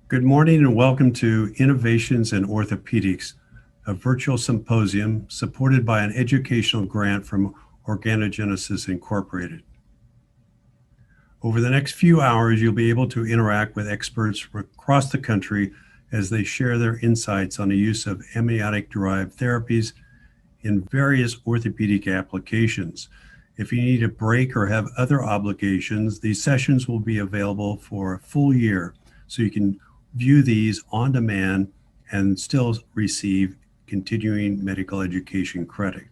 Good morning and welcome to Innovations in Orthopedics, a virtual symposium supported by an educational grant from Organogenesis Incorporated. Over the next few hours, you'll be able to interact with experts from across the country as they share their insights on the use of amniotic-derived therapies in various orthopedic applications. If you need a break or have other obligations, these sessions will be available for a full year, so you can view these on demand and still receive continuing medical education credit.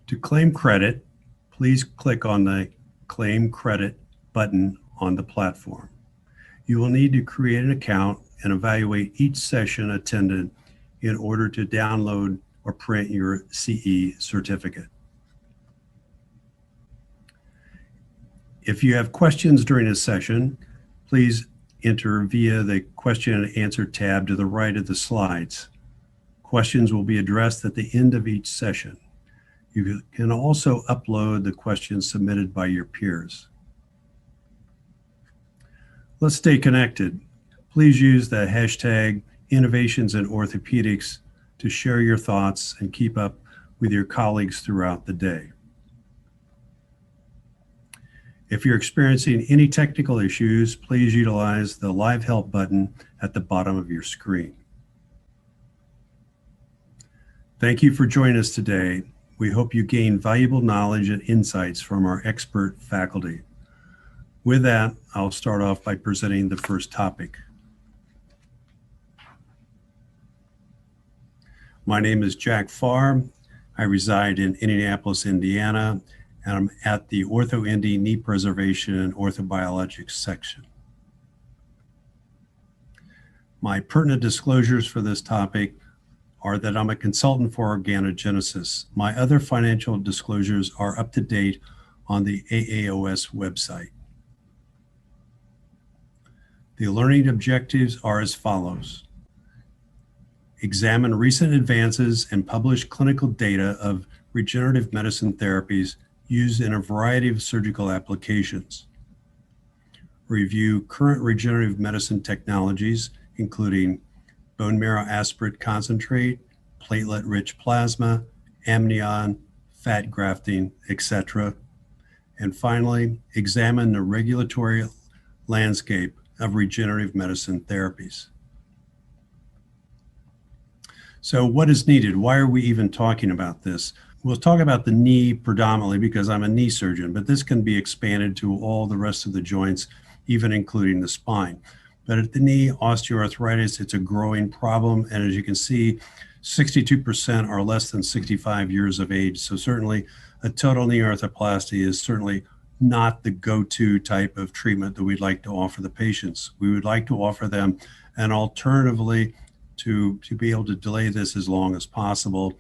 To claim credit, please click on the Claim Credit button on the platform. You will need to create an account and evaluate each session attended in order to download or print your CE certificate. If you have questions during a session, please enter via the question and answer tab to the right of the slides. Questions will be addressed at the end of each session. You can also upload the questions submitted by your peers. Let's stay connected. Please use the hashtag Innovations in Orthopedics to share your thoughts and keep up with your colleagues throughout the day. If you're experiencing any technical issues, please utilize the Live Help button at the bottom of your screen. Thank you for joining us today. We hope you gain valuable knowledge and insights from our expert faculty. With that, I'll start off by presenting the first topic. My name is Jack Farr. I reside in Indianapolis, Indiana, and I'm at the OrthoIndy Knee Preservation and Orthobiologics section. My pertinent disclosures for this topic are that I'm a consultant for Organogenesis. My other financial disclosures are up to date on the AAOS website. The learning objectives are as follows. Examine recent advances and published clinical data of regenerative medicine therapies used in a variety of surgical applications. Review current regenerative medicine technologies, including bone marrow aspirate concentrate, platelet-rich plasma, amnion, fat grafting, etc. And finally, examine the regulatory landscape of regenerative medicine therapies. So what is needed? Why are we even talking about this? We'll talk about the knee predominantly because I'm a knee surgeon, but this can be expanded to all the rest of the joints, even including the spine. But at the knee, osteoarthritis, it's a growing problem. And as you can see, 62% are less than 65 years of age. So certainly a total knee arthroplasty is certainly not the go-to type of treatment that we'd like to offer the patients. We would like to offer them an alternatively to be able to delay this as long as possible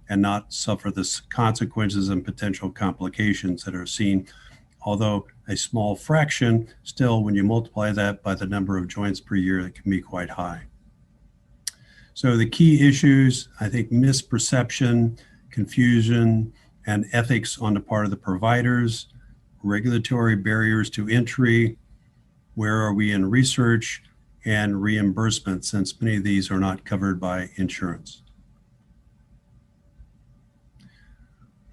and not suffer the consequences and potential complications that are seen. Although a small fraction, still when you multiply that by the number of joints per year, it can be quite high. So the key issues, I think misperception, confusion, and ethics on the part of the providers, regulatory barriers to entry, where are we in research, and reimbursement, since many of these are not covered by insurance.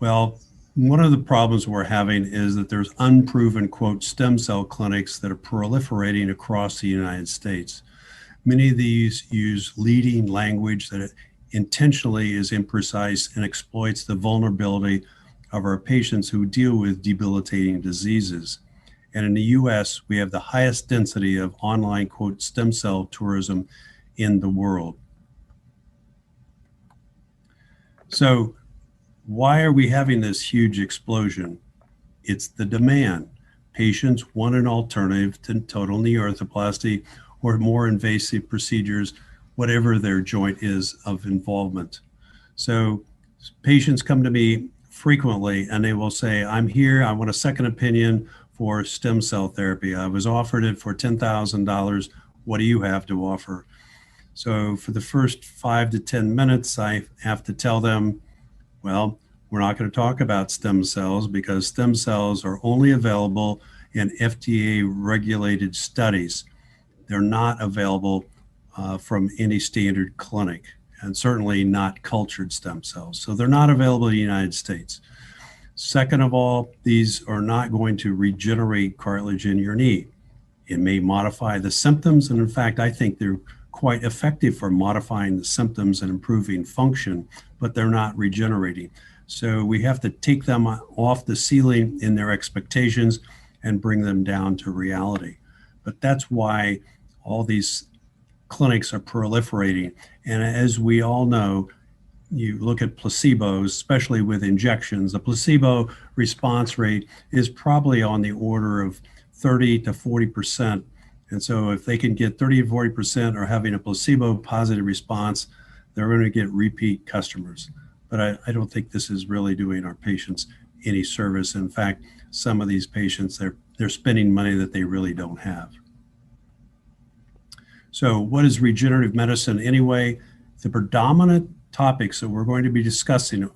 Well, one of the problems we're having is that there's unproven, quote, stem cell clinics that are proliferating across the United States. Many of these use leading language that intentionally is imprecise and exploits the vulnerability of our patients who deal with debilitating diseases. And in the US, we have the highest density of online, quote, stem cell tourism in the world. So why are we having this huge explosion? It's the demand. Patients want an alternative to total knee arthroplasty or more invasive procedures, whatever their joint is of involvement. So patients come to me frequently and they will say, I'm here, I want a second opinion for stem cell therapy. I was offered it for $10,000. What do you have to offer? So for the first 5 to 10 minutes, I have to tell them, well, we're not going to talk about stem cells because stem cells are only available in FDA regulated studies. They're not available from any standard clinic, and certainly not cultured stem cells. So they're not available in the United States. Second of all, these are not going to regenerate cartilage in your knee. It may modify the symptoms, and in fact, I think they're quite effective for modifying the symptoms and improving function, but they're not regenerating. So we have to take them off the ceiling in their expectations and bring them down to reality. But that's why all these clinics are proliferating. And as we all know, you look at placebos, especially with injections, the placebo response rate is probably on the order of 30 to 40%. And so if they can get 30 to 40% or having a placebo positive response, they're going to get repeat customers. But I don't think this is really doing our patients any service. In fact, some of these patients, they're spending money that they really don't have. So what is regenerative medicine anyway? The predominant topics that we're going to be discussing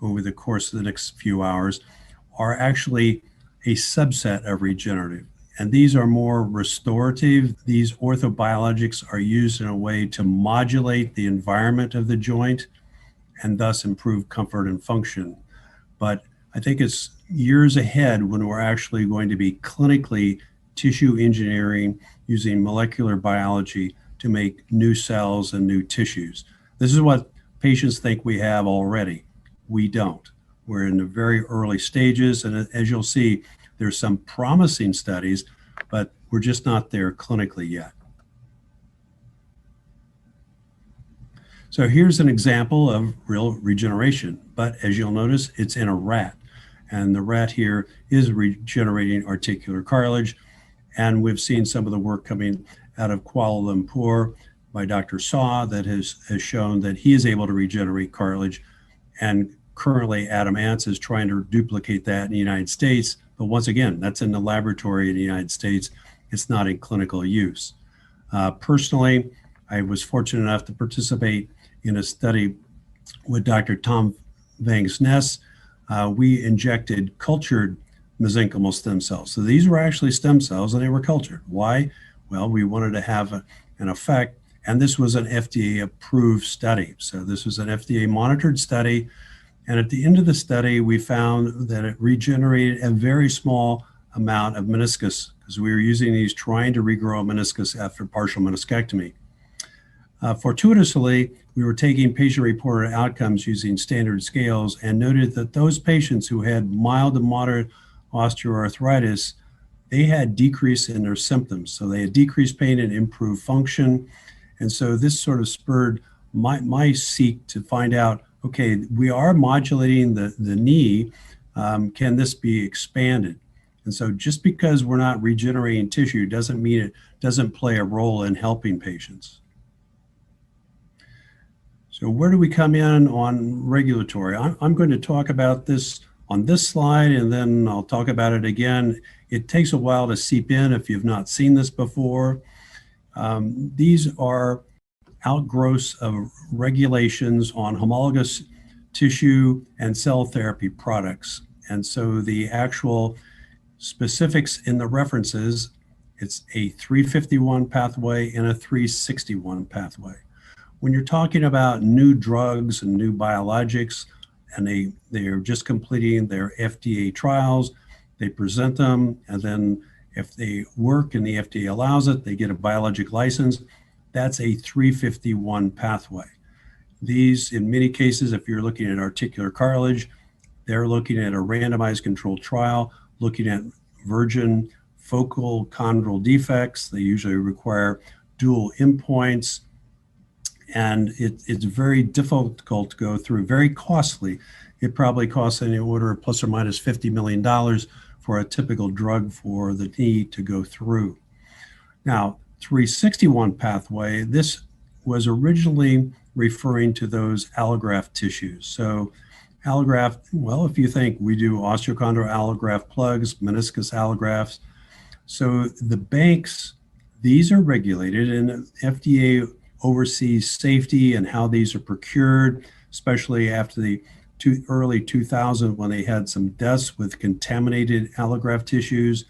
over the course of the next few hours are actually a subset of regenerative. And these are more restorative. These orthobiologics are used in a way to modulate the environment of the joint and thus improve comfort and function. But I think it's years ahead when we're actually going to be clinically tissue engineering using molecular biology to make new cells and new tissues. This is what patients think we have already. We don't. We're in the very early stages, and as you'll see, there's some promising studies, but we're just not there clinically yet. So here's an example of real regeneration, but as you'll notice, it's in a rat. And the rat here is regenerating articular cartilage. And we've seen some of the work coming out of Kuala Lumpur by Dr. Saw that has shown that he is able to regenerate cartilage. And currently Adam Ants is trying to duplicate that in the United States. But once again, that's in the laboratory in the United States. It's not in clinical use. Personally, I was fortunate enough to participate in a study with Dr. Tom Vangs-Ness. We injected cultured mesenchymal stem cells. So these were actually stem cells and they were cultured. Why? Well, we wanted to have an effect, and this was an FDA approved study. So this was an FDA monitored study. And at the end of the study, we found that it regenerated a very small amount of meniscus because we were using these trying to regrow meniscus after partial meniscectomy. Fortuitously, we were taking patient-reported outcomes using standard scales and noted that those patients who had mild to moderate osteoarthritis, they had decrease in their symptoms. So they had decreased pain and improved function. And so this sort of spurred my seek to find out, okay, we are modulating the knee. Can this be expanded? And so just because we're not regenerating tissue doesn't mean it doesn't play a role in helping patients. So where do we come in on regulatory? I'm going to talk about this on this slide, and then I'll talk about it again. It takes a while to seep in if you've not seen this before. These are outgrowths of regulations on homologous tissue and cell therapy products. And so the actual specifics in the references, it's a 351 pathway and a 361 pathway. When you're talking about new drugs and new biologics, and they are just completing their FDA trials, they present them, and then if they work and the FDA allows it, they get a biologic license. That's a 351 pathway. These, in many cases, if you're looking at articular cartilage, they're looking at a randomized controlled trial, looking at virgin focal chondral defects. They usually require dual endpoints. And it's very difficult to go through, very costly. It probably costs in the order of plus or minus $50 million for a typical drug for the knee to go through. Now, 361 pathway, this was originally referring to those allograft tissues. So allograft, well, if you think we do osteochondral allograft plugs, meniscus allografts. So the banks, these are regulated, and FDA oversees safety and how these are procured, especially after the early 2000s when they had some deaths with contaminated allograft tissues.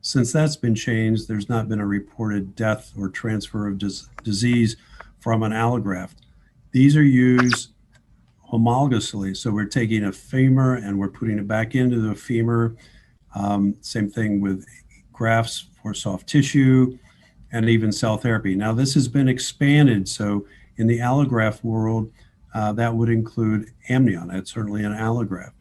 Since that's been changed, there's not been a reported death or transfer of disease from an allograft. These are used homologously. So we're taking a femur and we're putting it back into the femur. Same thing with grafts for soft tissue and even cell therapy. Now, this has been expanded. So in the allograft world, that would include amnion. That's certainly an allograft.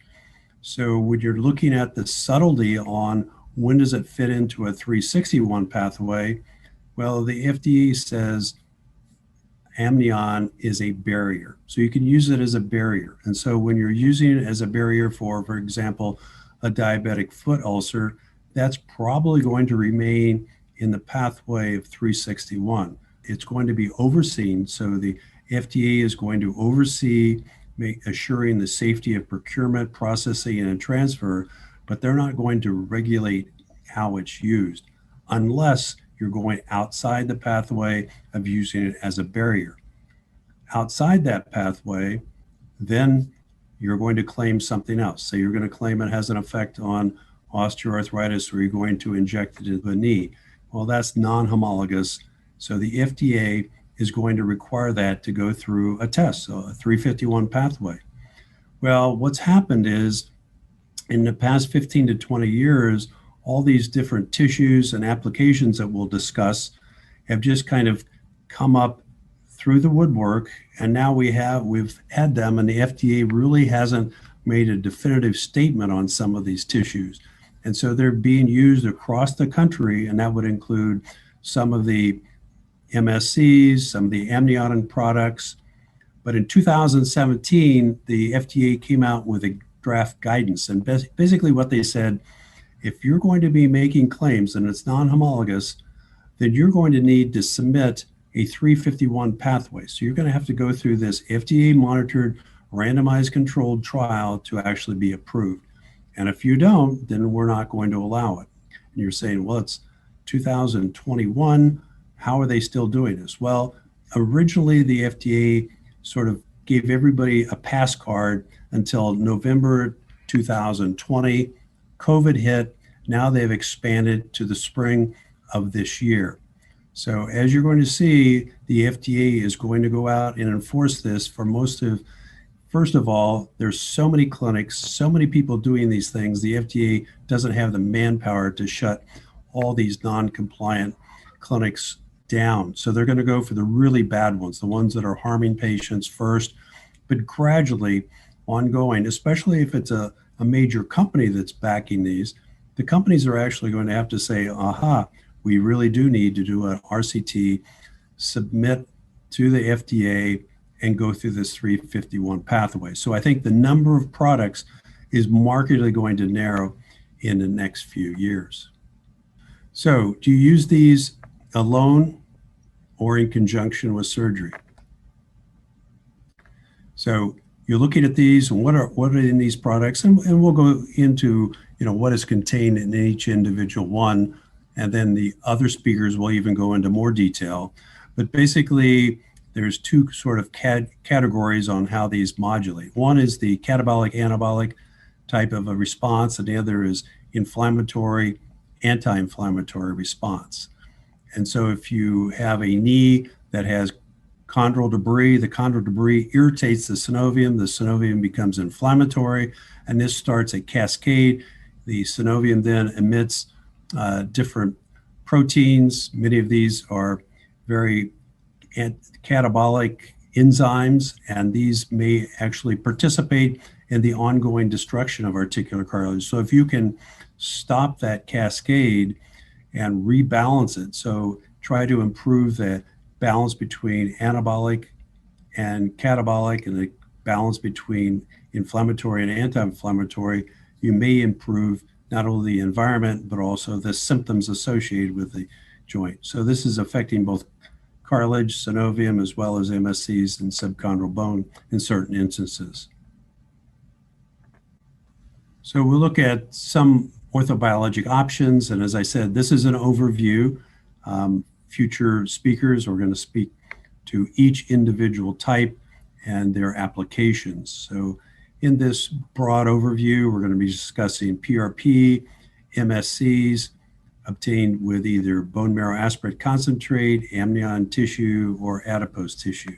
So when you're looking at the subtlety on when does it fit into a 361 pathway, well, the FDA says amnion is a barrier. So you can use it as a barrier. And so when you're using it as a barrier for example, a diabetic foot ulcer, that's probably going to remain in the pathway of 361. It's going to be overseen. So the FDA is going to oversee assuring the safety of procurement, processing, and transfer, but they're not going to regulate how it's used unless you're going outside the pathway of using it as a barrier. Outside that pathway, then you're going to claim something else. So you're going to claim it has an effect on osteoarthritis, or you're going to inject it into the knee. Well, that's non-homologous. So the FDA is going to require that to go through a test, so a 351 pathway. Well, what's happened is in the past 15 to 20 years, all these different tissues and applications that we'll discuss have just kind of come up through the woodwork, and now we've had them, and the FDA really hasn't made a definitive statement on some of these tissues. And so they're being used across the country, and that would include some of the MSCs, some of the amniotic products. But in 2017, the FDA came out with a draft guidance, and basically what they said, if you're going to be making claims and it's non-homologous, then you're going to need to submit a 351 pathway. So you're going to have to go through this FDA monitored randomized controlled trial to actually be approved. And if you don't, then we're not going to allow it. And you're saying, well, it's 2021. How are they still doing this? Well, originally the FDA sort of gave everybody a pass card until November 2020. COVID hit. Now they've expanded to the spring of this year. So as you're going to see, the FDA is going to go out and enforce this for first of all, there's so many clinics, so many people doing these things. The FDA doesn't have the manpower to shut all these non-compliant clinics down. So they're going to go for the really bad ones, the ones that are harming patients first, but gradually ongoing, especially if it's a major company that's backing these, the companies are actually going to have to say, aha, we really do need to do an RCT, submit to the FDA, and go through this 351 pathway. So I think the number of products is markedly going to narrow in the next few years. So do you use these alone or in conjunction with surgery? So you're looking at these and what are in these products, and we'll go into what is contained in each individual one, and then the other speakers will even go into more detail. But basically, there's two sort of categories on how these modulate. One is the catabolic anabolic type of a response, and the other is inflammatory anti-inflammatory response. And so if you have a knee that has chondral debris, the chondral debris irritates the synovium becomes inflammatory, and this starts a cascade. The synovium then emits different proteins. Many of these are very catabolic enzymes, and these may actually participate in the ongoing destruction of articular cartilage. So if you can stop that cascade and rebalance it, so try to improve the balance between anabolic and catabolic and the balance between inflammatory and anti-inflammatory, you may improve not only the environment, but also the symptoms associated with the joint. So this is affecting both cartilage, synovium, as well as MSCs and subchondral bone in certain instances. So we'll look at some orthobiologic options. And as I said, this is an overview. Future speakers are going to speak to each individual type and their applications. So in this broad overview, we're going to be discussing PRP, MSCs, obtained with either bone marrow aspirate concentrate, amnion tissue, or adipose tissue.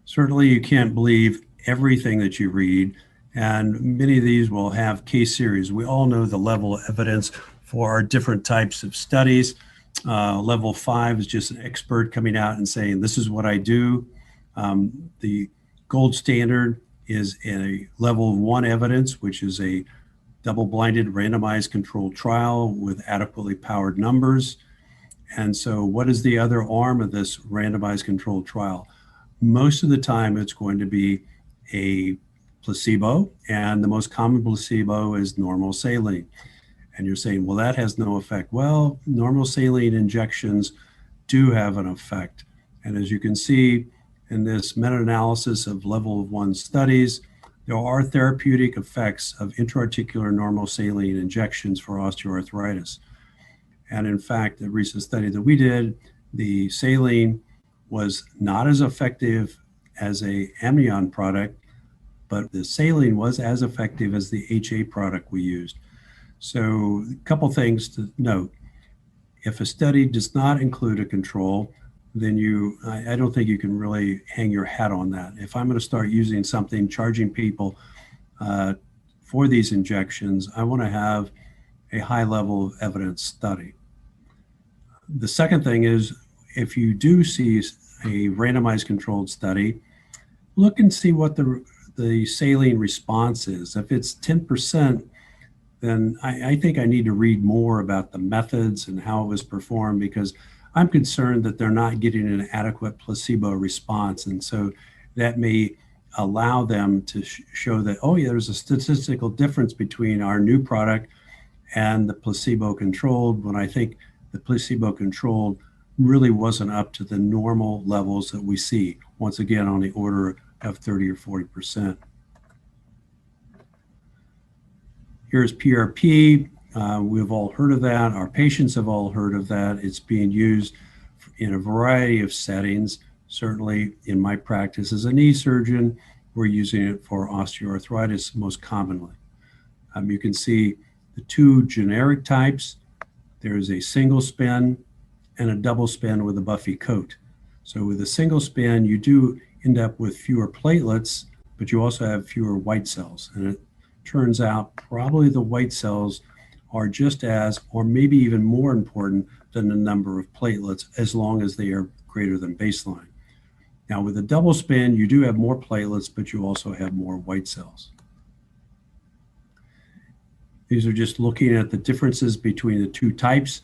Certainly, you can't believe everything that you read, and many of these will have case series. We all know the level of evidence for our different types of studies. Level 5 is just an expert coming out and saying, this is what I do. The gold standard is a level 1 evidence, which is a double-blinded randomized controlled trial with adequately powered numbers. And so what is the other arm of this randomized controlled trial? Most of the time, it's going to be a placebo, and the most common placebo is normal saline. And you're saying, well, that has no effect. Well, normal saline injections do have an effect. And as you can see in this meta-analysis of level 1 studies, there are therapeutic effects of intra-articular normal saline injections for osteoarthritis. And in fact, the recent study that we did, the saline was not as effective as a amnion product, but the saline was as effective as the HA product we used. So a couple things to note. If a study does not include a control, then I don't think you can really hang your hat on that. If I'm going to start using something, charging people for these injections, I want to have a high level of evidence study. The second thing is, if you do see a randomized controlled study, look and see what the saline response is. If it's 10%, then I think I need to read more about the methods and how it was performed, because I'm concerned that they're not getting an adequate placebo response. And so that may allow them to show that, oh yeah, there's a statistical difference between our new product and the placebo controlled, when I think the placebo controlled really wasn't up to the normal levels that we see, once again, on the order of 30 or 40%. Here's PRP. We've all heard of that. Our patients have all heard of that. It's being used in a variety of settings. Certainly in my practice as a knee surgeon, we're using it for osteoarthritis most commonly. You can see the two generic types. There's a single spin and a double spin with a buffy coat. So with a single spin, you do end up with fewer platelets, but you also have fewer white cells. And it turns out probably the white cells are just as, or maybe even more important than the number of platelets, as long as they are greater than baseline. Now with a double spin, you do have more platelets, but you also have more white cells. These are just looking at the differences between the two types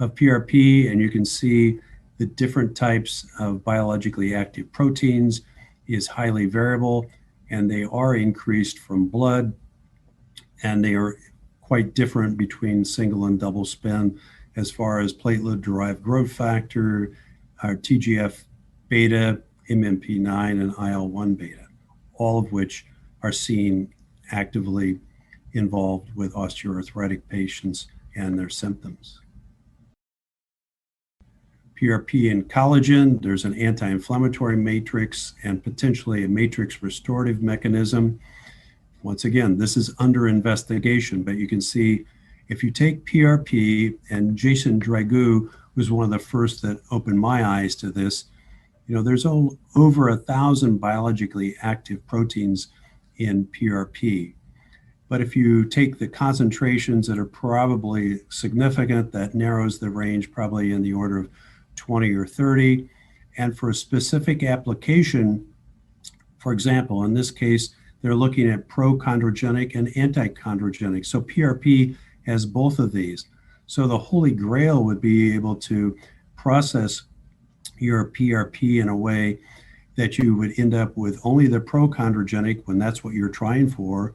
of PRP, and you can see the different types of biologically active proteins is highly variable, and they are increased from blood, and they are quite different between single and double spin as far as platelet-derived growth factor, our TGF beta, MMP9, and IL-1 beta, all of which are seen actively involved with osteoarthritic patients and their symptoms. PRP and collagen, there's an anti-inflammatory matrix and potentially a matrix restorative mechanism. Once again, this is under investigation, but you can see if you take PRP, and Jason Dragoo was one of the first that opened my eyes to this, there's over 1,000 biologically active proteins in PRP. But if you take the concentrations that are probably significant, that narrows the range probably in the order of 20 or 30. And for a specific application, for example, in this case, they're looking at prochondrogenic and antichondrogenic. So PRP has both of these. So the holy grail would be able to process your PRP in a way that you would end up with only the prochondrogenic when that's what you're trying for,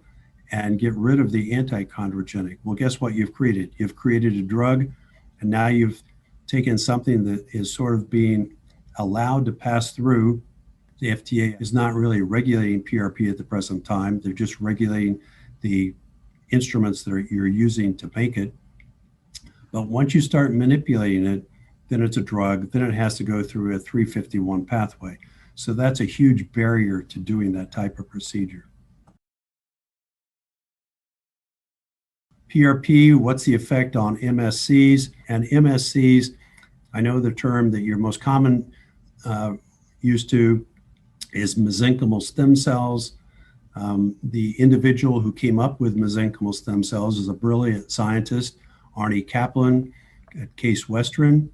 and get rid of the antichondrogenic. Well, guess what you've created? You've created a drug, and now you've taken something that is sort of being allowed to pass through. The FDA is not really regulating PRP at the present time. They're just regulating the instruments that you're using to make it. But once you start manipulating it, then it's a drug, then it has to go through a 351 pathway. So that's a huge barrier to doing that type of procedure. PRP, what's the effect on MSCs? And MSCs, I know the term that you're most common used to is mesenchymal stem cells. The individual who came up with mesenchymal stem cells is a brilliant scientist, Arnie Kaplan at Case Western.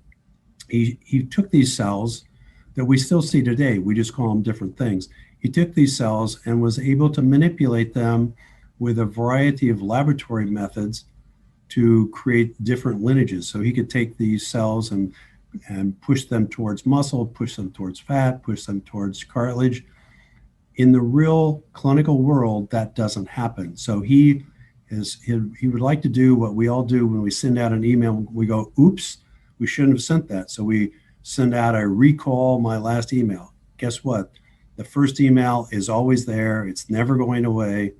He took these cells that we still see today, we just call them different things. He took these cells and was able to manipulate them with a variety of laboratory methods to create different lineages. So he could take these cells and push them towards muscle, push them towards fat, push them towards cartilage. In the real clinical world, that doesn't happen. So he would like to do what we all do when we send out an email. We go, oops, we shouldn't have sent that. So we send out a recall my last email. Guess what? The first email is always there. It's never going away.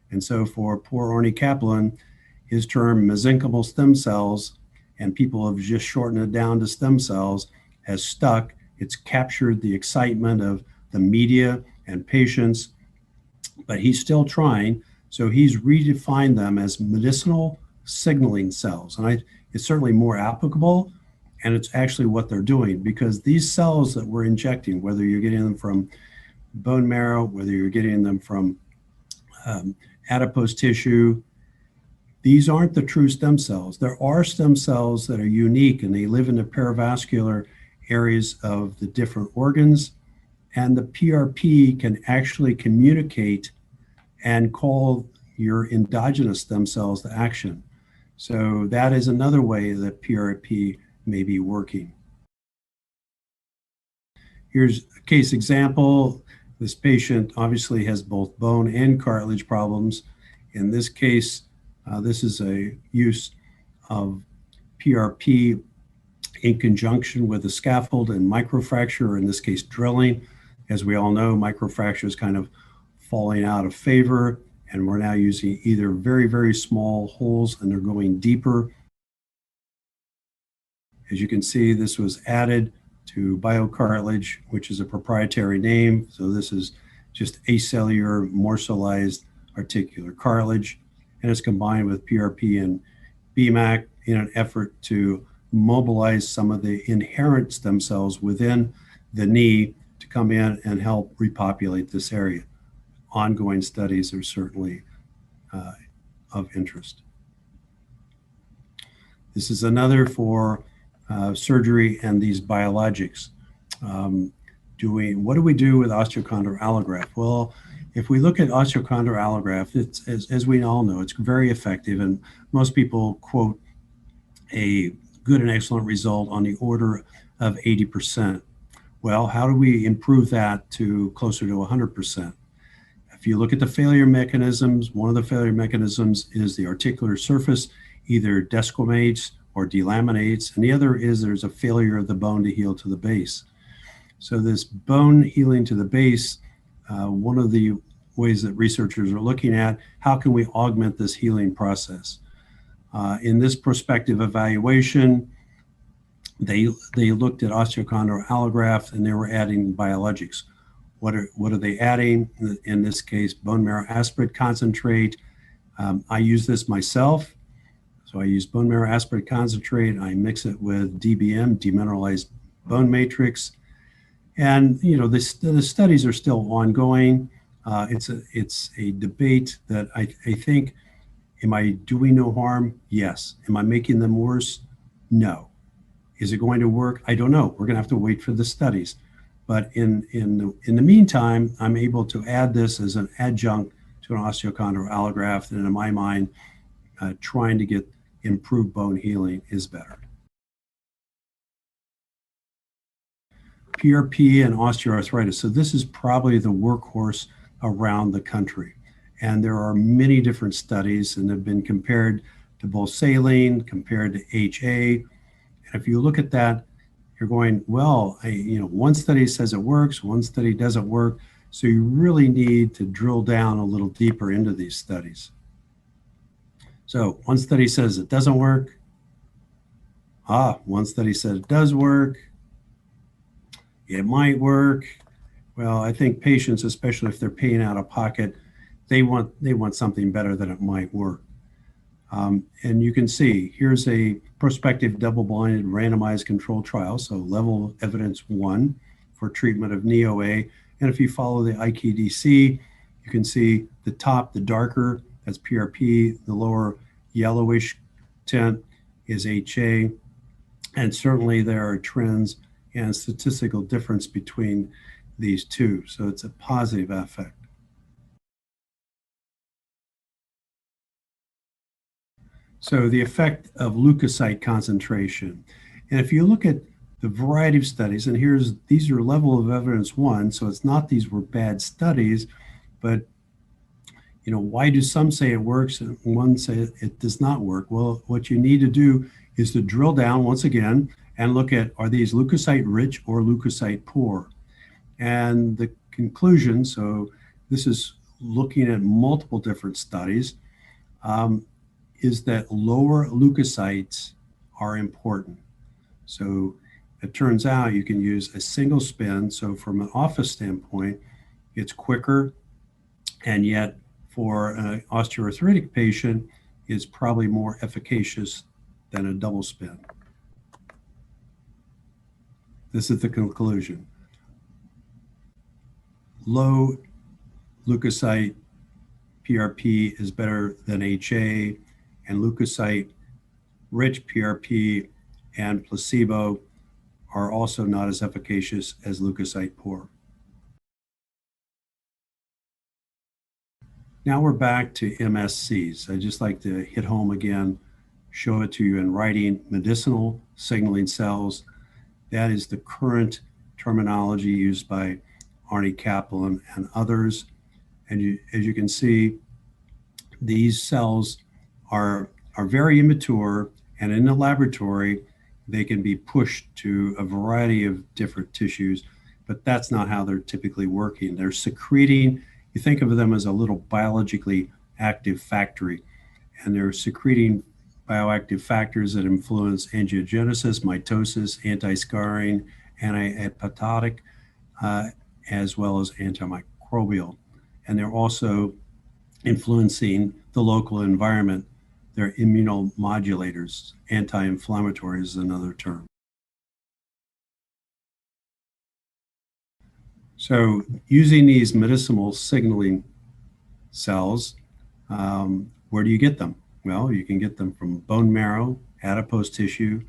And so for poor Arnie Kaplan, his term mesenchymal stem cells, and people have just shortened it down to stem cells, has stuck. It's captured the excitement of the media and patients, but he's still trying. So he's redefined them as medicinal signaling cells. And it's certainly more applicable, and it's actually what they're doing, because these cells that we're injecting, whether you're getting them from bone marrow, whether you're getting them from adipose tissue, these aren't the true stem cells. There are stem cells that are unique, and they live in the perivascular areas of the different organs. And the PRP can actually communicate and call your endogenous stem cells to action. So that is another way that PRP may be working. Here's a case example. This patient obviously has both bone and cartilage problems. In this case, this is a use of PRP in conjunction with a scaffold and microfracture, or in this case, drilling. As we all know, microfracture is kind of falling out of favor, and we're now using either very, very small holes and they're going deeper. As you can see, this was added to Biocartilage, which is a proprietary name. So this is just acellular morcellized articular cartilage, and it's combined with PRP and BMAC in an effort to mobilize some of the inherent stem cells within the knee to come in and help repopulate this area. Ongoing studies are certainly of interest. This is another for surgery and these biologics. What do we do with osteochondral allograft? Well, if we look at osteochondral allograft, it's, as we all know, it's very effective, and most people quote a good and excellent result on the order of 80%. Well, how do we improve that to closer to 100%? If you look at the failure mechanisms, one of the failure mechanisms is the articular surface either desquamates or delaminates, and the other is there's a failure of the bone to heal to the base. So this bone healing to the base, one of the ways that researchers are looking at, how can we augment this healing process? In this prospective evaluation, they looked at osteochondral allograft and they were adding biologics. What are they adding? In this case, bone marrow aspirate concentrate. I use this myself. So I use bone marrow aspirate concentrate. I mix it with DBM, demineralized bone matrix. And the studies are still ongoing. It's a debate that I think, am I doing no harm? Yes. Am I making them worse? No. Is it going to work? I don't know. We're going to have to wait for the studies. But in the meantime, I'm able to add this as an adjunct to an osteochondral allograft, and in my mind, trying to get improved bone healing is better. PRP and osteoarthritis. So this is probably the workhorse around the country. And there are many different studies, and have been compared to both saline, compared to HA. And if you look at that, you're going, well, one study says it works, one study doesn't work. So you really need to drill down a little deeper into these studies. So one study says it doesn't work. One study says it does work. It might work. Well, I think patients, especially if they're paying out of pocket, they want something better than it might work. And you can see here's a prospective double-blinded randomized controlled trial, so level of evidence 1 for treatment of knee OA. And if you follow the IKDC, you can see the top, the darker, that's PRP, the lower yellowish tint is HA. And certainly there are trends and statistical difference between these two. So it's a positive effect. So the effect of leukocyte concentration. And if you look at the variety of studies, and these are level of evidence 1, so it's not these were bad studies, but why do some say it works and one say it does not work? Well, what you need to do is to drill down once again and look at, are these leukocyte rich or leukocyte poor? And the conclusion, so this is looking at multiple different studies, is that lower leukocytes are important. So it turns out you can use a single spin. So from an office standpoint, it's quicker, and yet for an osteoarthritic patient, it's probably more efficacious than a double spin. This is the conclusion. Low leukocyte PRP is better than HA, and leukocyte rich PRP and placebo are also not as efficacious as leukocyte poor. Now we're back to MSCs. I just like to hit home again, show it to you in writing. Medicinal signaling cells, that is the current terminology used by Arnie Kaplan and others. And as you can see, these cells are very immature, and in the laboratory, they can be pushed to a variety of different tissues, but that's not how they're typically working. They're secreting, you think of them as a little biologically active factory, and they're secreting bioactive factors that influence angiogenesis, mitosis, anti-scarring, anti-apoptotic, as well as antimicrobial. And they're also influencing the local environment. They're immunomodulators. Anti-inflammatory is another term. So using these medicinal signaling cells, where do you get them? Well, you can get them from bone marrow, adipose tissue,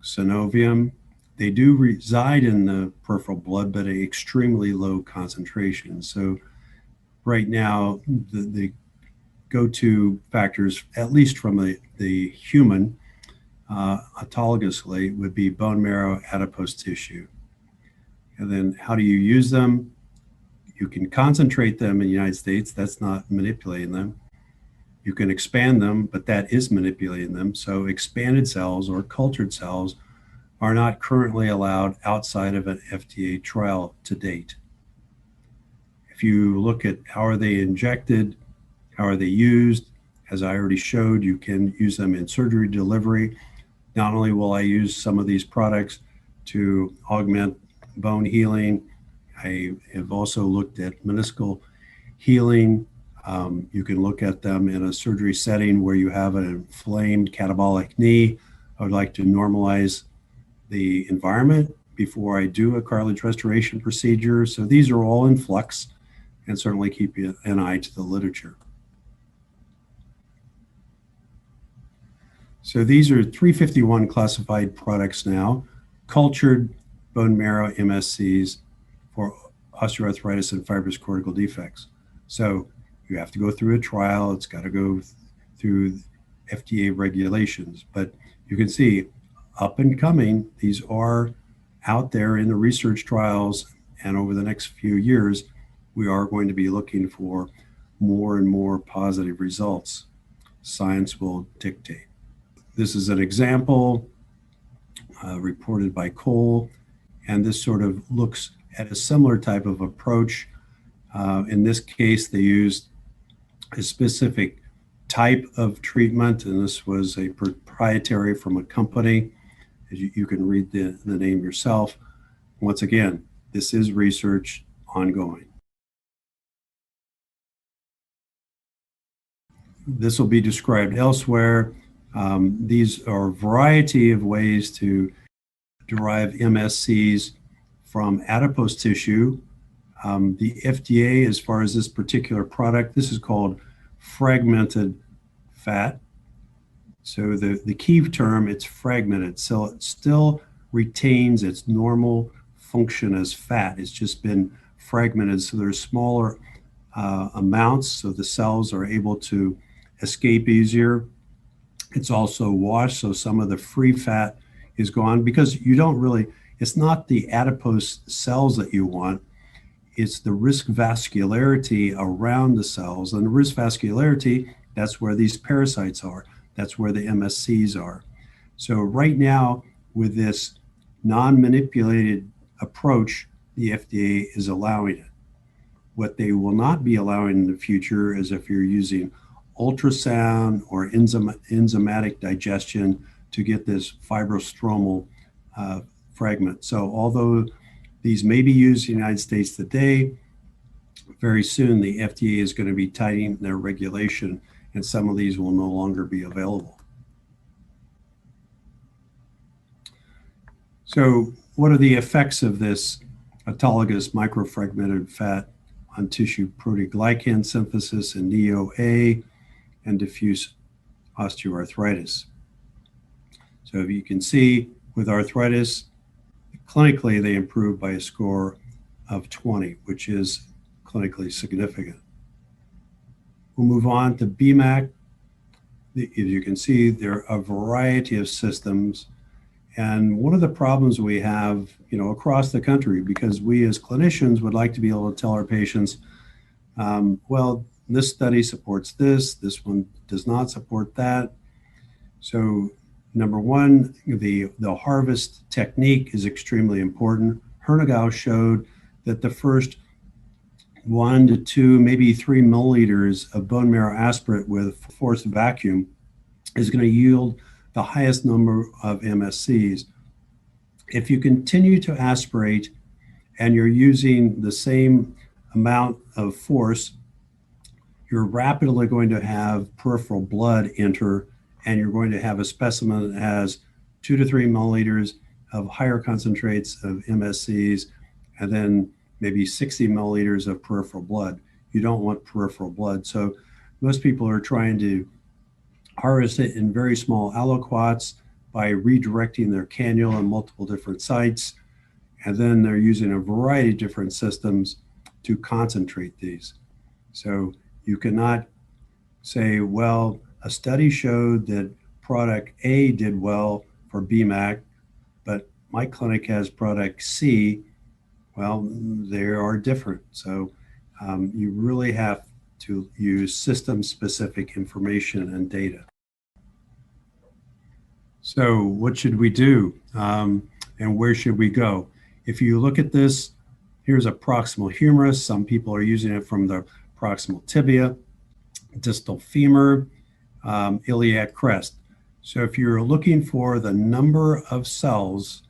synovium. They do reside in the peripheral blood, but at extremely low concentration. So right now, the go-to factors, at least from the human, autologously, would be bone marrow, adipose tissue. And then how do you use them? You can concentrate them in the United States. That's not manipulating them. You can expand them, but that is manipulating them. So expanded cells or cultured cells are not currently allowed outside of an FDA trial to date. If you look at how are they injected, how are they used, as I already showed, you can use them in surgery delivery. Not only will I use some of these products to augment bone healing, I have also looked at meniscal healing. You can look at them in a surgery setting where you have an inflamed catabolic knee. I would like to normalize the environment before I do a cartilage restoration procedure. So these are all in flux, and certainly keep an eye to the literature. So these are 351 classified products now, cultured bone marrow MSCs for osteoarthritis and fibrous cortical defects. So you have to go through a trial. It's got to go through FDA regulations. But you can see up and coming, these are out there in the research trials. And over the next few years, we are going to be looking for more and more positive results. Science will dictate. This is an example reported by Cole, and this sort of looks at a similar type of approach. In this case, they used a specific type of treatment, and this was a proprietary from a company. As you can read the name yourself. Once again, this is research ongoing. this will be described elsewhere. These are a variety of ways to derive MSCs from adipose tissue. The FDA, as far as this particular product, this is called fragmented fat. So the key term, it's fragmented. So it still retains its normal function as fat. It's just been fragmented. So there's smaller amounts, so the cells are able to escape easier. It's also washed, so some of the free fat is gone, because you don't really, it's not the adipose cells that you want, it's the risk vascularity around the cells. And the risk vascularity, that's where these parasites are. That's where the MSCs are. So right now, with this non-manipulated approach, the FDA is allowing it. What they will not be allowing in the future is if you're using ultrasound or enzymatic digestion to get this fibrostromal fragment. So although these may be used in the United States today, very soon the FDA is going to be tightening their regulation, and some of these will no longer be available. So what are the effects of this autologous microfragmented fat on tissue proteoglycan synthesis in NEO-A and diffuse osteoarthritis? So if you can see with arthritis, clinically they improve by a score of 20, which is clinically significant. We'll move on to BMAC. As you can see, there are a variety of systems. And one of the problems we have, across the country, because we as clinicians would like to be able to tell our patients, well, this study supports this one does not support that. So number one, the harvest technique is extremely important. Hernigau showed that the first 1 to 2, maybe 3 milliliters of bone marrow aspirate with forced vacuum is going to yield the highest number of MSCs. If you continue to aspirate and you're using the same amount of force, you're rapidly going to have peripheral blood enter, and you're going to have a specimen that has 2 to 3 milliliters of higher concentrates of MSCs, and then maybe 60 milliliters of peripheral blood. You don't want peripheral blood. So most people are trying to harvest it in very small alloquats by redirecting their cannula in multiple different sites. And then they're using a variety of different systems to concentrate these. So you cannot say, well, a study showed that product A did well for BMAC, but my clinic has product C. Well, they are different. So you really have to use system-specific information and data. So what should we do, and where should we go? If you look at this, here's a proximal humerus. Some people are using it from the proximal tibia, distal femur, iliac crest. So if you're looking for the number of cells,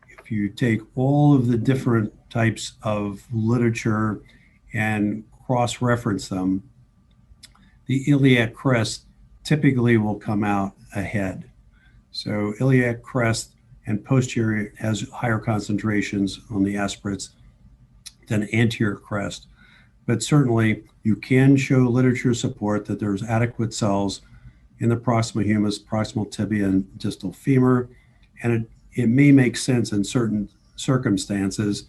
if you take all of the different types of literature and cross-reference them, the iliac crest typically will come out ahead. So iliac crest and posterior has higher concentrations on the aspirates than anterior crest. But certainly you can show literature support that there's adequate cells in the proximal humerus, proximal tibia, and distal femur. And it may make sense in certain circumstances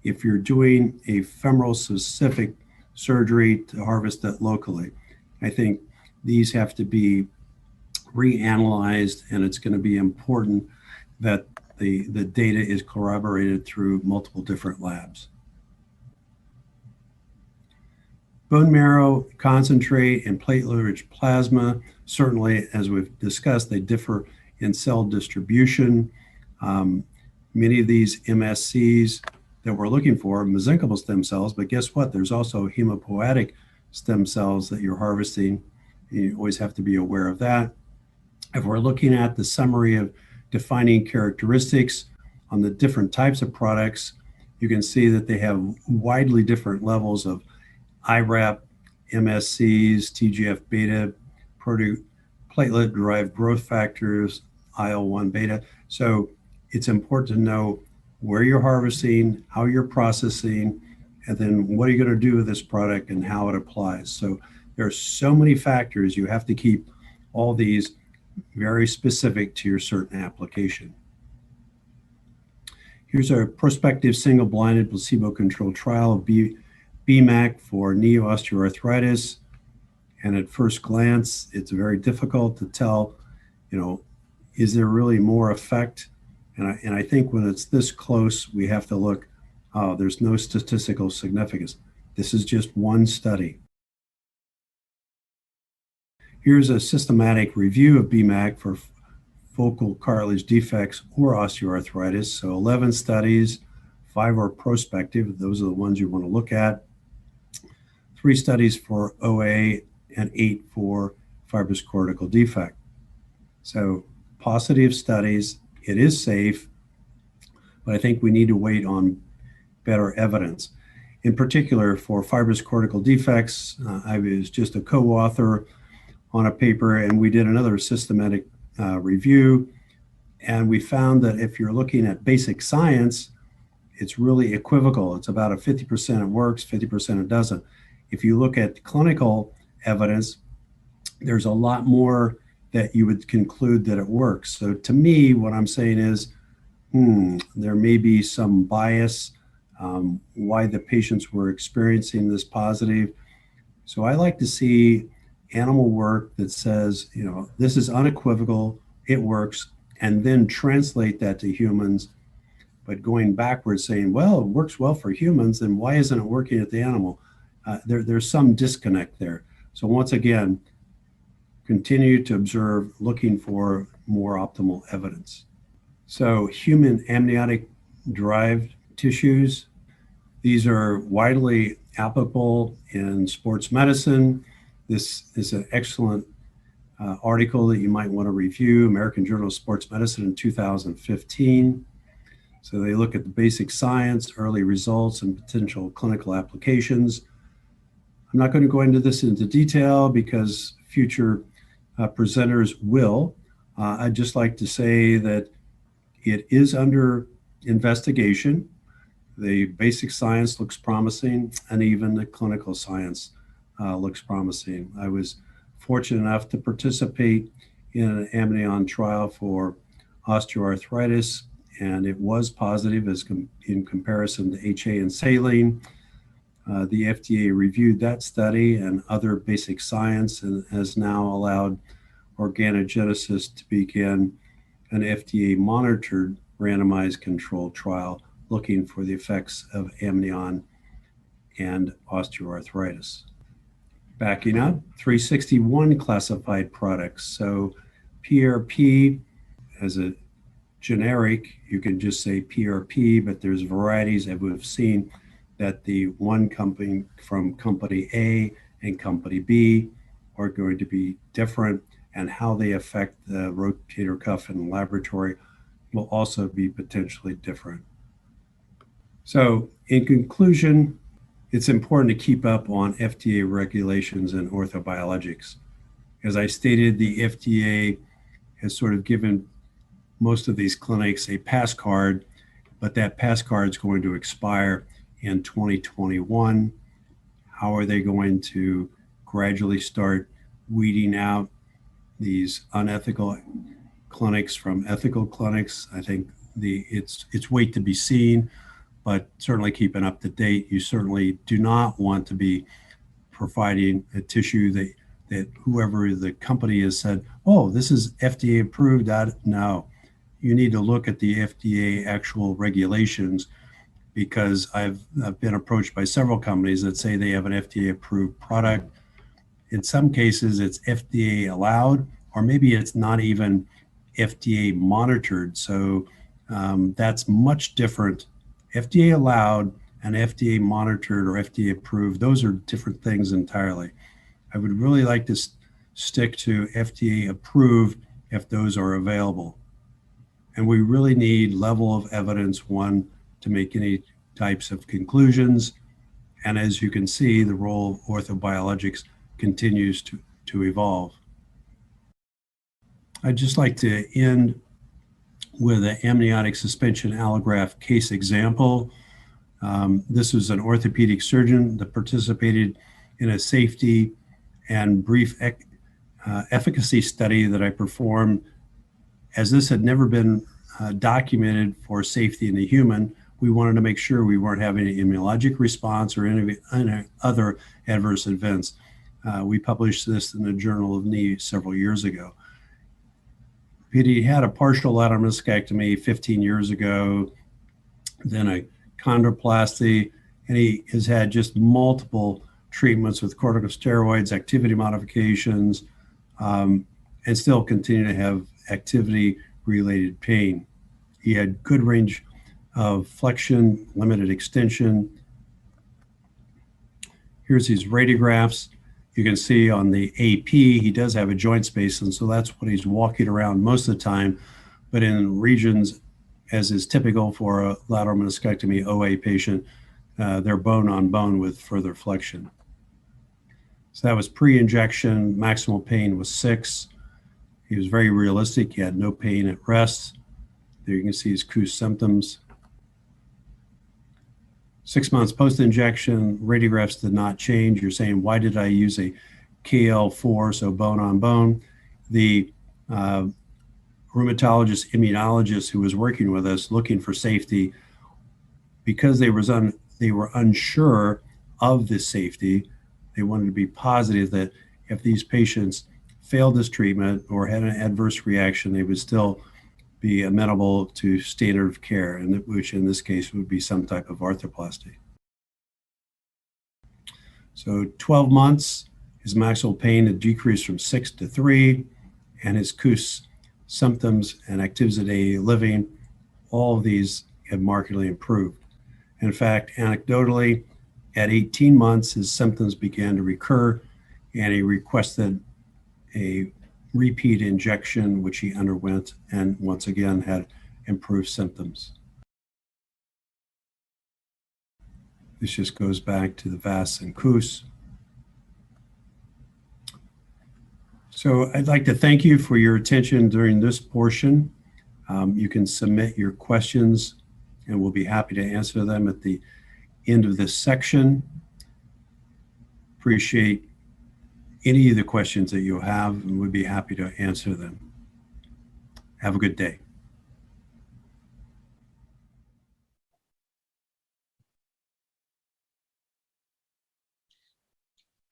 if you're doing a femoral specific surgery to harvest it locally. I think these have to be reanalyzed, and it's going to be important that the data is corroborated through multiple different labs. Bone marrow concentrate and platelet-rich plasma, certainly, as we've discussed, they differ in cell distribution. Many of these MSCs that we're looking for are mesenchymal stem cells, but guess what? There's also hemopoietic stem cells that you're harvesting. You always have to be aware of that. If we're looking at the summary of defining characteristics on the different types of products, you can see that they have widely different levels of IRAP, MSCs, TGF-beta, platelet-derived growth factors, IL-1 beta. So it's important to know where you're harvesting, how you're processing, and then what are you going to do with this product and how it applies. So there are so many factors. You have to keep all these very specific to your certain application. Here's a prospective single-blinded placebo-controlled trial of BMAC for knee osteoarthritis. And at first glance, it's very difficult to tell, is there really more effect? And I think when it's this close, we have to look, there's no statistical significance. This is just one study. Here's a systematic review of BMAC for focal cartilage defects or osteoarthritis. So 11 studies, 5 are prospective. Those are the ones you want to look at. 3 studies for OA and 8 for fibrous cortical defect. So positive studies, it is safe, but I think we need to wait on better evidence. In particular, for fibrous cortical defects, I was just a co-author on a paper, and we did another systematic review, and we found that if you're looking at basic science, it's really equivocal. It's about a 50% it works, 50% it doesn't. If you look at clinical evidence, there's a lot more that you would conclude that it works. So to me, what I'm saying is, there may be some bias why the patients were experiencing this positive. So I like to see animal work that says, this is unequivocal, it works, and then translate that to humans. But going backwards saying, well, it works well for humans, then why isn't it working at the animal? There's some disconnect there. So once again, continue to observe, looking for more optimal evidence. So human amniotic-derived tissues, these are widely applicable in sports medicine. This is an excellent article that you might want to review, American Journal of Sports Medicine in 2015. So they look at the basic science, early results, and potential clinical applications. I'm not going to go into this into detail because future presenters will. I'd just like to say that it is under investigation. The basic science looks promising, and even the clinical science looks promising. I was fortunate enough to participate in an amnion trial for osteoarthritis, and it was positive in comparison to HA and saline. The FDA reviewed that study and other basic science and has now allowed Organogenesis to begin an FDA-monitored randomized controlled trial looking for the effects of amnion and osteoarthritis. Backing up, 361 classified products. So PRP as a generic, you can just say PRP, but there's varieties that we've seen that the one company from company A and company B are going to be different, and how they affect the rotator cuff in the laboratory will also be potentially different. So in conclusion, it's important to keep up on FDA regulations and orthobiologics. As I stated, the FDA has sort of given most of these clinics a pass card, but that pass card is going to expire in 2021. How are they going to gradually start weeding out these unethical clinics from ethical clinics? I think it's wait to be seen, but certainly keeping up to date. You certainly do not want to be providing a tissue that whoever the company has said, oh, this is FDA approved. No, you need to look at the FDA actual regulations, because I've been approached by several companies that say they have an FDA approved product. In some cases, it's FDA allowed, or maybe it's not even FDA monitored. So that's much different. FDA allowed and FDA monitored or FDA approved, those are different things entirely. I would really like to stick to FDA approved if those are available. And we really need level of evidence, one, to make any types of conclusions, And as you can see, the role of orthobiologics continues to evolve. I'd just like to end with an amniotic suspension allograft case example. This was an orthopedic surgeon that participated in a safety and brief efficacy study that I performed. As this had never been documented for safety in the human, we wanted to make sure we weren't having an immunologic response or any other adverse events. We published this in the Journal of Knee several years ago. He had a partial lateral meniscectomy 15 years ago, then a chondroplasty, and he has had just multiple treatments with corticosteroids, activity modifications, and still continue to have activity-related pain. He had good range of flexion, limited extension. Here's his radiographs. You can see on the AP, he does have a joint space, and so that's what he's walking around most of the time. But in regions, as is typical for a lateral meniscectomy OA patient, they're bone on bone with further flexion. So that was pre-injection. Maximal pain was 6. He was very realistic. He had no pain at rest. There you can see his KUS symptoms. 6 months post-injection, radiographs did not change. You're saying, why did I use a KL4, so bone on bone? The rheumatologist, immunologist who was working with us looking for safety, because they were unsure of the safety, they wanted to be positive that if these patients failed this treatment or had an adverse reaction, they would still be amenable to standard of care, and which in this case would be some type of arthroplasty. So 12 months, his maximal pain had decreased from 6 to 3, and his KUS symptoms and activities of daily living, all of these have markedly improved. In fact, anecdotally, at 18 months, his symptoms began to recur, and he requested a repeat injection, which he underwent, and once again had improved symptoms. This just goes back to the VAS and KUS. So I'd like to thank you for your attention during this portion. You can submit your questions, and we'll be happy to answer them at the end of this section. Appreciate any of the questions that you have, and we'd be happy to answer them. Have a good day.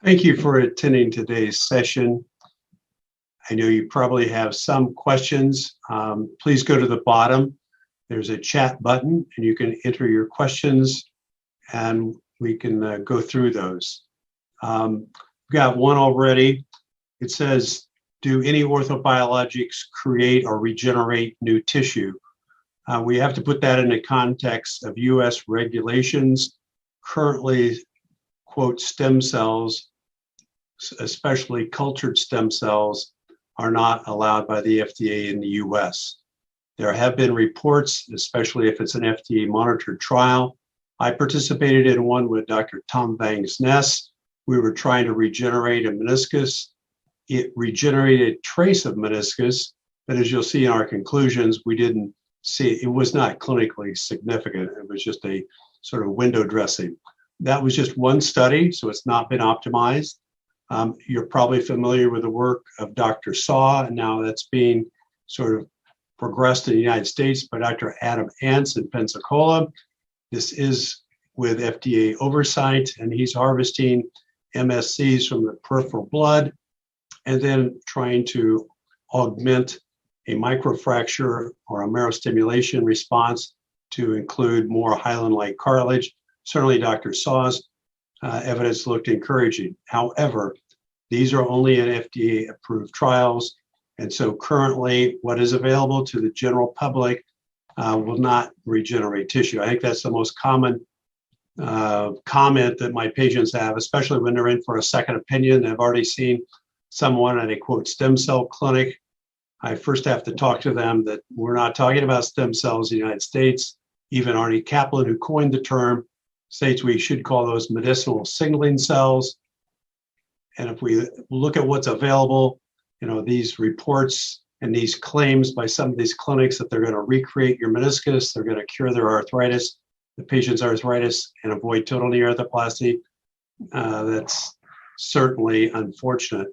Thank you for attending today's session. I know you probably have some questions. Please go to the bottom. There's a chat button, and you can enter your questions, and we can go through those. We've got one already. It says, do any orthobiologics create or regenerate new tissue? We have to put that in the context of US regulations. Currently, quote, stem cells, especially cultured stem cells, are not allowed by the FDA in the US. There have been reports, especially if it's an FDA monitored trial. I participated in one with Dr. Tom Bangs-Ness. We were trying to regenerate a meniscus. It regenerated a trace of meniscus, but as you'll see in our conclusions, we didn't see, it was not clinically significant. It was just a sort of window dressing. That was just one study, so it's not been optimized. You're probably familiar with the work of Dr. Saw, and now that's being sort of progressed in the United States by Dr. Adam Ants in Pensacola. This is with FDA oversight, and he's harvesting MSCs from the peripheral blood and then trying to augment a microfracture or a marrow stimulation response to include more hyaline-like cartilage. Certainly Dr. Saw's evidence looked encouraging. However, these are only in FDA-approved trials, and so currently what is available to the general public will not regenerate tissue. I think that's the most common comment that my patients have, especially when they're in for a second opinion. They've already seen someone at a quote stem cell clinic. I first have to talk to them that we're not talking about stem cells in the United States. Even Arnie Kaplan, who coined the term, states we should call those medicinal signaling cells. And if we look at what's available, these reports and these claims by some of these clinics that they're going to recreate your meniscus, they're going to cure their arthritis, the patient's arthritis, and avoid total knee arthroplasty, that's certainly unfortunate.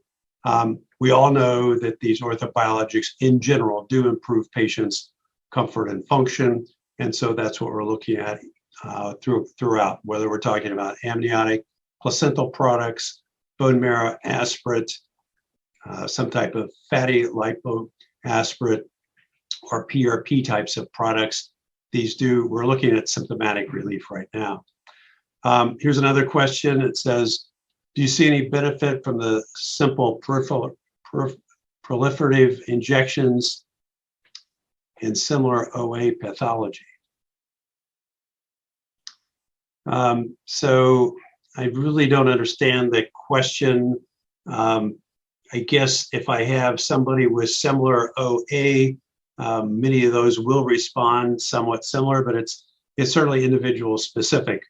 We all know that these orthobiologics in general do improve patients' comfort and function. And so that's what we're looking at throughout, whether we're talking about amniotic, placental products, bone marrow aspirate, some type of fatty lipo aspirate, or PRP types of products. We're looking at symptomatic relief right now. Here's another question. It says, do you see any benefit from the simple proliferative injections in similar OA pathology? So I really don't understand the question. I guess if I have somebody with similar OA, many of those will respond somewhat similar, but it's certainly individual specific.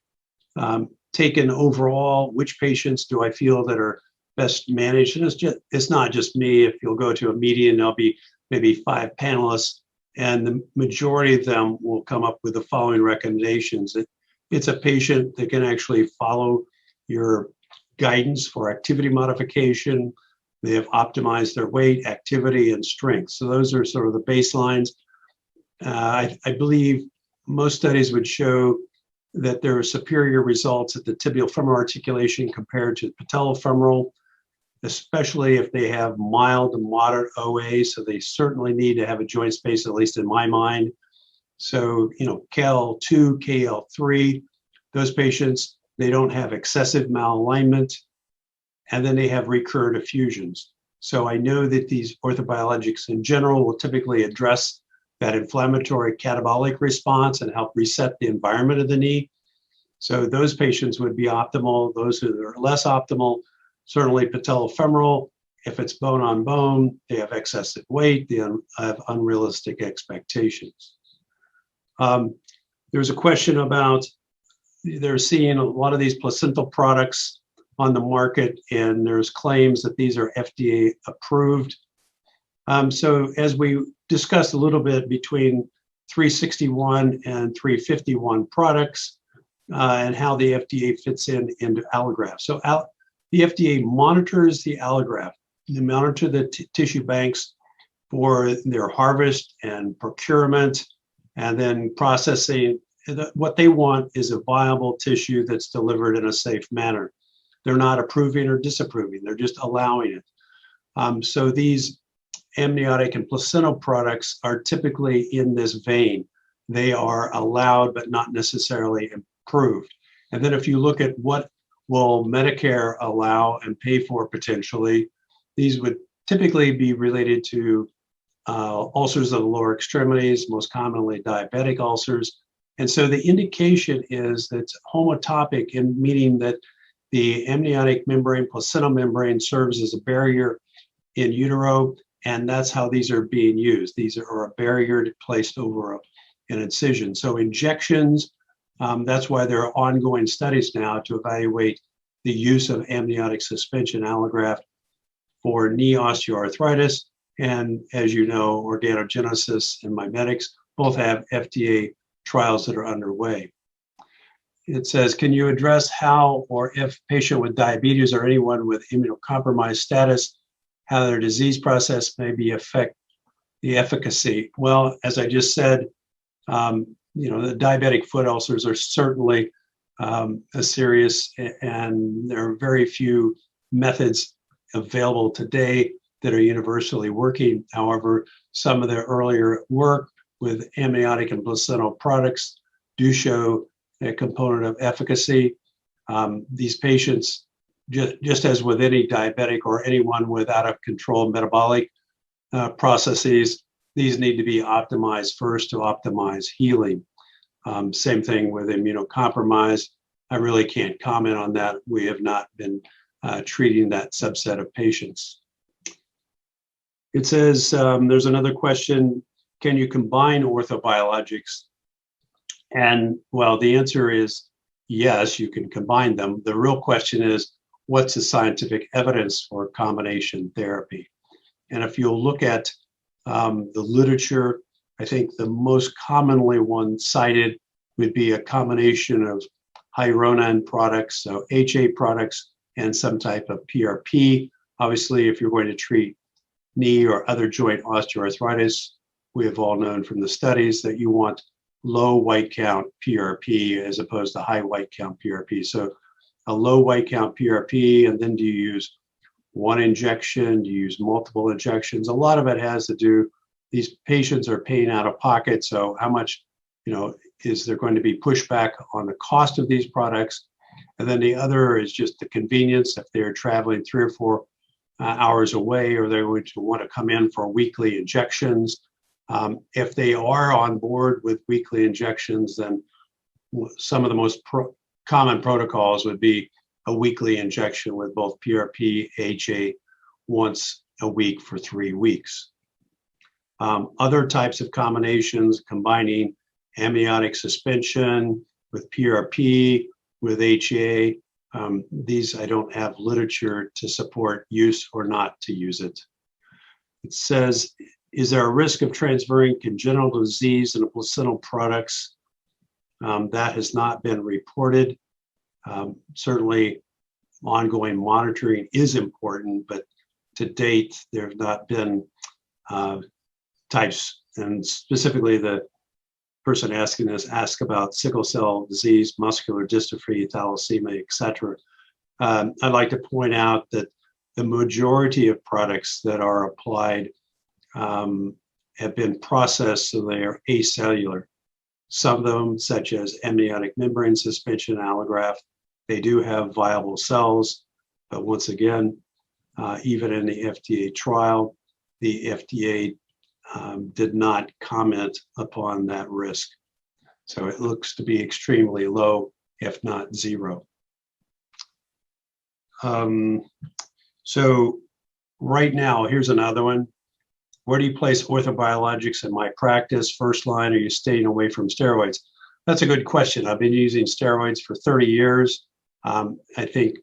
Taken overall, which patients do I feel that are best managed? And it's not just me. If you'll go to a meeting, there'll be maybe 5 panelists, and the majority of them will come up with the following recommendations. It's a patient that can actually follow your guidance for activity modification. They have optimized their weight, activity, and strength. So those are sort of the baselines. I believe most studies would show that there are superior results at the tibial femoral articulation compared to patellofemoral, especially if they have mild to moderate OA. So they certainly need to have a joint space, at least in my mind. So, KL2, KL3, those patients, they don't have excessive malalignment, and then they have recurrent effusions. So I know that these orthobiologics in general will typically address that inflammatory catabolic response and help reset the environment of the knee. So those patients would be optimal. Those who are less optimal, certainly patellofemoral. If it's bone on bone, they have excessive weight, they have unrealistic expectations. There's a question about they're seeing a lot of these placental products on the market, and there's claims that these are FDA approved. So as we discussed a little bit between 361 and 351 products and how the FDA fits into allograft. So the FDA monitors the allograft. They monitor the tissue banks for their harvest and procurement and then processing. What they want is a viable tissue that's delivered in a safe manner. They're not approving or disapproving. They're just allowing it. So these amniotic and placental products are typically in this vein. They are allowed, but not necessarily approved. And then if you look at what will Medicare allow and pay for potentially, these would typically be related to ulcers of the lower extremities, most commonly diabetic ulcers. And so the indication is that it's homotopic, in meaning that the amniotic membrane, placental membrane serves as a barrier in utero, and that's how these are being used. These are a barrier placed over an incision. So injections, that's why there are ongoing studies now to evaluate the use of amniotic suspension allograft for knee osteoarthritis. And as you know, Organogenesis and Mimetics both have FDA trials that are underway. It says, can you address how or if patient with diabetes or anyone with immunocompromised status, how their disease process may affect the efficacy? Well, as I just said, the diabetic foot ulcers are certainly a serious, and there are very few methods available today that are universally working. However, some of the earlier work with amniotic and placental products do show a component of efficacy. These patients, just as with any diabetic or anyone with out of control metabolic processes, these need to be optimized first to optimize healing. Same thing with immunocompromised. I really can't comment on that. We have not been treating that subset of patients. It says, there's another question, can you combine orthobiologics? And well, the answer is yes, you can combine them. The real question is, what's the scientific evidence for combination therapy? And if you'll look at the literature, I think the most commonly one cited would be a combination of hyaluronan products, so HA products, and some type of PRP. Obviously, if you're going to treat knee or other joint osteoarthritis, we have all known from the studies that you want low white count PRP as opposed to high white count PRP. So a low white count PRP, and then do you use one injection? Do you use multiple injections? A lot of it has to do, these patients are paying out of pocket, so how much, is there going to be pushback on the cost of these products? And then the other is just the convenience. If they're traveling 3 or 4 hours away, or they would want to come in for weekly injections. If they are on board with weekly injections, then some of the most common protocols would be a weekly injection with both PRP, HA once a week for 3 weeks. Other types of combinations, combining amniotic suspension with PRP, with HA, these I don't have literature to support use or not to use it. It says, is there a risk of transferring congenital disease in the placental products? That has not been reported. Certainly, ongoing monitoring is important, but to date, there have not been types, and specifically the person asking this asked about sickle cell disease, muscular dystrophy, thalassemia, etc. I'd like to point out that the majority of products that are applied have been processed so they are acellular. Some of them, such as amniotic membrane suspension allograft, they do have viable cells, but once again, even in the FDA trial, the FDA did not comment upon that risk. So it looks to be extremely low, if not zero. So right now, here's another one. Where do you place orthobiologics in my practice? First line, are you staying away from steroids? That's a good question. I've been using steroids for 30 years. I think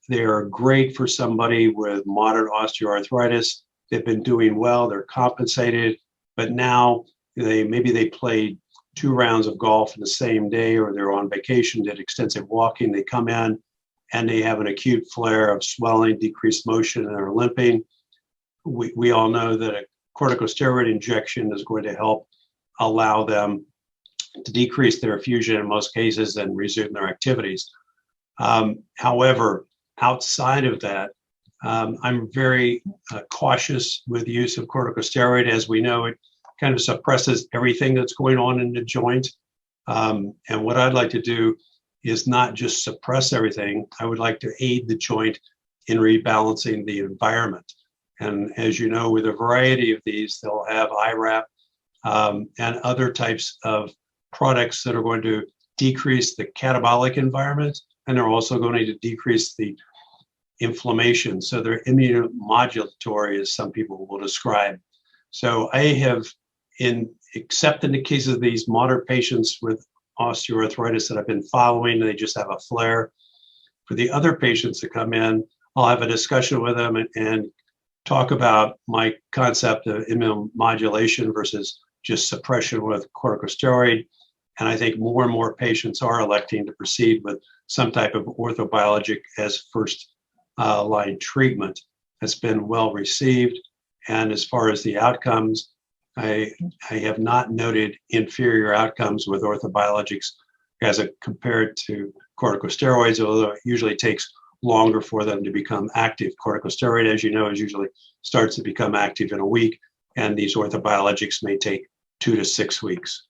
they are great for somebody with moderate osteoarthritis. They've been doing well, they're compensated, but now maybe they played 2 rounds of golf in the same day, or they're on vacation, did extensive walking, they come in and they have an acute flare of swelling, decreased motion, and they're limping. We all know that a corticosteroid injection is going to help allow them to decrease their effusion in most cases and resume their activities. However, outside of that, I'm very cautious with the use of corticosteroid. As we know, it kind of suppresses everything that's going on in the joint. And what I'd like to do is not just suppress everything. I would like to aid the joint in rebalancing the environment. And as you know, with a variety of these, they'll have IRAP and other types of products that are going to decrease the catabolic environment, and they're also going to decrease the inflammation. So they're immunomodulatory, as some people will describe. So I have, except in the case of these moderate patients with osteoarthritis that I've been following, they just have a flare. For the other patients that come in, I'll have a discussion with them and talk about my concept of immunomodulation versus just suppression with corticosteroid. And I think more and more patients are electing to proceed with some type of orthobiologic as first line treatment. That's been well received. And as far as the outcomes, I have not noted inferior outcomes with orthobiologics as compared to corticosteroids, although it usually takes longer for them to become active. Corticosteroid, as you know, usually starts to become active in a week, and these orthobiologics may take 2 to 6 weeks.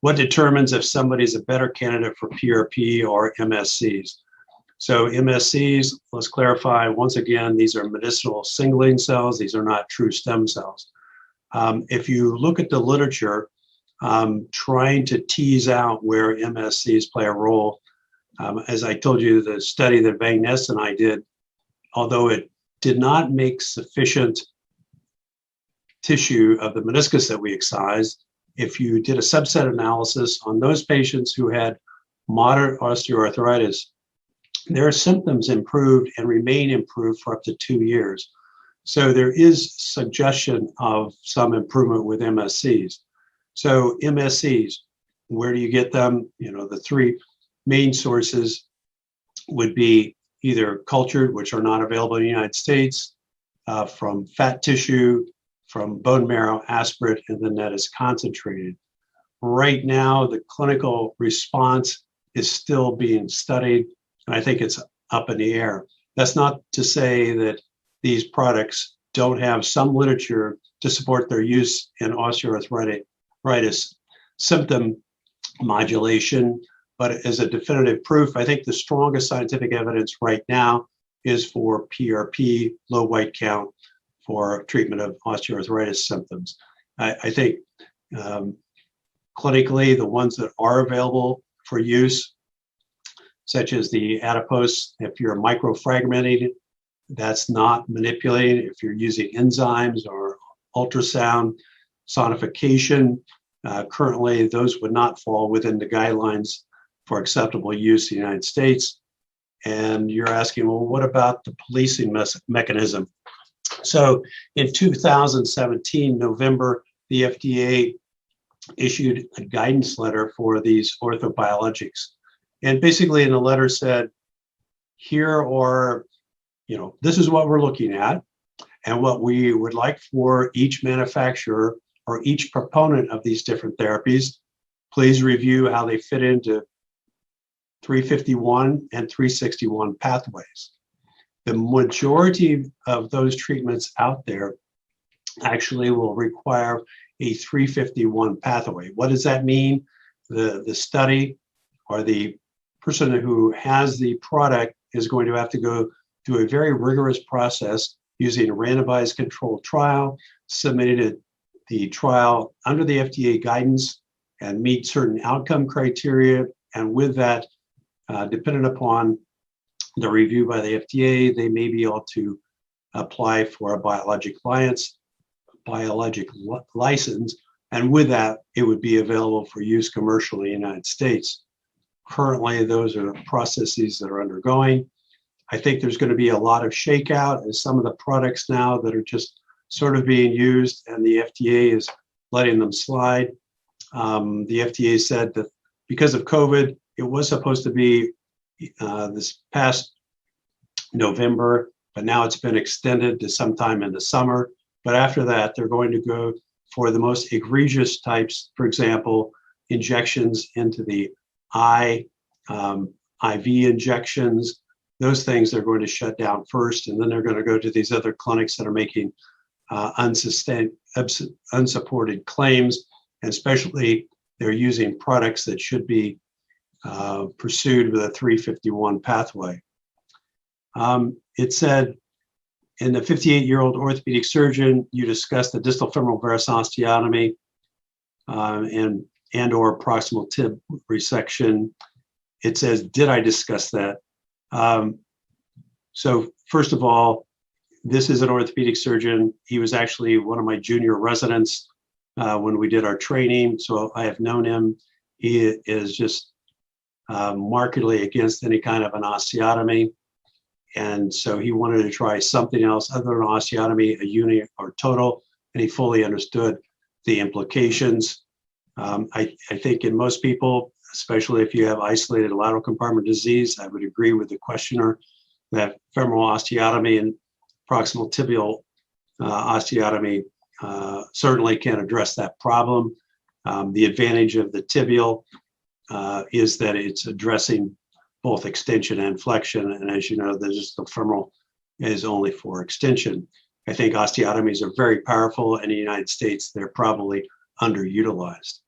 What determines if somebody's a better candidate for PRP or MSCs? So MSCs, let's clarify, once again, these are medicinal singling cells. These are not true stem cells. If you look at the literature, trying to tease out where MSCs play a role, as I told you, the study that Van Ness and I did, although it did not make sufficient tissue of the meniscus that we excised, if you did a subset analysis on those patients who had moderate osteoarthritis, their symptoms improved and remain improved for up to 2 years. So there is suggestion of some improvement with MSCs. So MSCs, where do you get them? You know, the three main sources would be either cultured, which are not available in the United States, from fat tissue, from bone marrow aspirate, and then that is concentrated. Right now, the clinical response is still being studied, and I think it's up in the air. That's not to say that these products don't have some literature to support their use in osteoarthritis symptom modulation, but as a definitive proof, I think the strongest scientific evidence right now is for PRP, low white count, for treatment of osteoarthritis symptoms. I think clinically, the ones that are available for use, such as the adipose, if you're microfragmenting, that's not manipulating. If you're using enzymes or ultrasound sonification, currently those would not fall within the guidelines for acceptable use in the United States. And you're asking, well, what about the policing mechanism? So in 2017, November, the FDA issued a guidance letter for these orthobiologics. And basically in the letter said, here are, this is what we're looking at. And what we would like for each manufacturer or each proponent of these different therapies, please review how they fit into 351 and 361 pathways. The majority of those treatments out there actually will require a 351 pathway. What does that mean? The study or the person who has the product is going to have to go through a very rigorous process using a randomized controlled trial, submitted the trial under the FDA guidance and meet certain outcome criteria. And with that, dependent upon the review by the FDA, they may be able to apply for a biologic license. And with that, it would be available for use commercially in the United States. Currently, those are processes that are undergoing. I think there's going to be a lot of shakeout as some of the products now that are just sort of being used and the FDA is letting them slide. The FDA said that because of COVID, it was supposed to be this past November, but now it's been extended to sometime in the summer. But after that, they're going to go for the most egregious types, for example, injections into the eye, IV injections. Those things they're going to shut down first, and then they're going to go to these other clinics that are making unsupported claims, and especially they're using products that should be pursued with a 351 pathway. It said, in the 58-year-old orthopedic surgeon, you discussed the distal femoral varus osteotomy and or proximal tib resection. It says, did I discuss that? So first of all, this is an orthopedic surgeon. He was actually one of my junior residents when we did our training, so I have known him. He is just markedly against any kind of an osteotomy. And so he wanted to try something else other than osteotomy, a uni or total, and he fully understood the implications. I think in most people, especially if you have isolated lateral compartment disease, I would agree with the questioner that femoral osteotomy and proximal tibial osteotomy certainly can address that problem. The advantage of the tibial is that it's addressing both extension and flexion. And as you know, the distal femoral is only for extension. I think osteotomies are very powerful. In the United States, they're probably underutilized.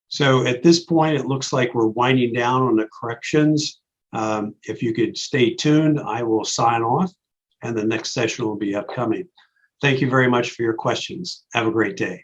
So at this point, it looks like we're winding down on the corrections. If you could stay tuned, I will sign off and the next session will be upcoming. Thank you very much for your questions. Have a great day.